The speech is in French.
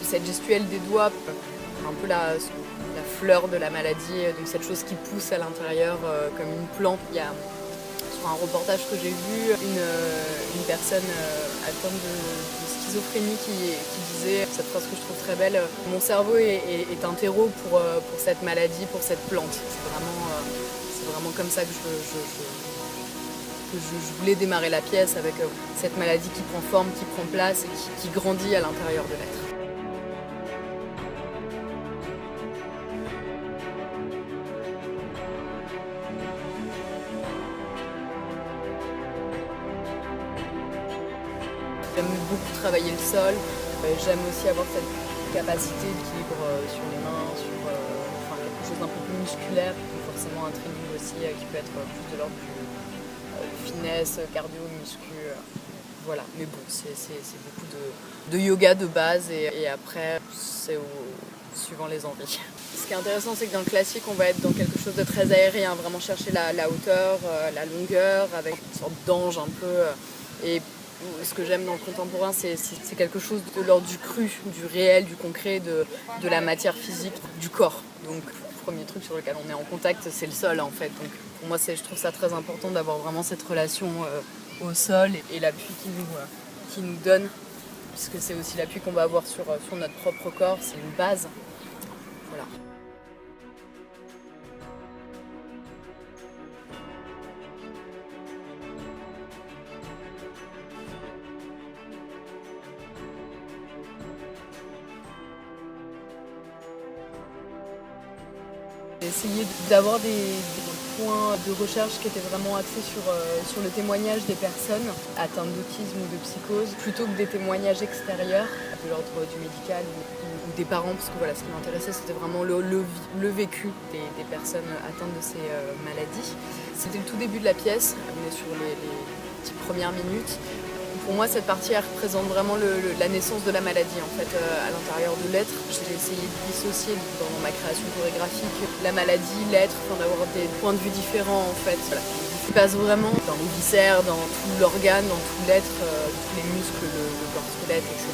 cette gestuelle des doigts, un peu la fleur de la maladie, donc cette chose qui pousse à l'intérieur comme une plante. Il y a sur un reportage que j'ai vu une personne atteinte de schizophrénie qui disait cette phrase que je trouve très belle: mon cerveau est un terreau pour cette maladie, pour cette plante. C'est vraiment comme ça que je voulais démarrer la pièce, avec cette maladie qui prend forme, qui prend place et qui grandit à l'intérieur de l'être. J'aime beaucoup travailler le sol, j'aime aussi avoir cette capacité d'équilibre sur les mains, sur quelque chose d'un peu plus musculaire, forcément un training aussi qui peut être plus de l'ordre du finesse, cardio, muscu, voilà. Mais bon, c'est beaucoup de yoga de base et après c'est suivant les envies. Ce qui est intéressant, c'est que dans le classique, on va être dans quelque chose de très aérien, vraiment chercher la hauteur, la longueur, avec une sorte d'ange un peu. Et ce que j'aime dans le contemporain, c'est quelque chose de l'ordre du cru, du réel, du concret, de la matière physique, du corps. Donc le premier truc sur lequel on est en contact, c'est le sol en fait. Donc pour moi, je trouve ça très important d'avoir vraiment cette relation au sol et l'appui qui nous donne, puisque c'est aussi l'appui qu'on va avoir sur notre propre corps, c'est une base. Voilà. J'ai essayé d'avoir des points de recherche qui étaient vraiment axés sur le témoignage des personnes atteintes d'autisme ou de psychose, plutôt que des témoignages extérieurs de l'ordre du médical ou des parents, parce que voilà, ce qui m'intéressait, c'était vraiment le vécu des personnes atteintes de ces maladies. C'était le tout début de la pièce, on est sur les petites premières minutes. Pour moi, cette partie, elle représente vraiment la naissance de la maladie, en fait, à l'intérieur de l'être. J'ai essayé de dissocier dans ma création chorégraphique la maladie, l'être, d'avoir des points de vue différents, en fait. Voilà. Il passe vraiment dans les viscères, dans tout l'organe, dans tout l'être, tous les muscles, le corps squelette, etc.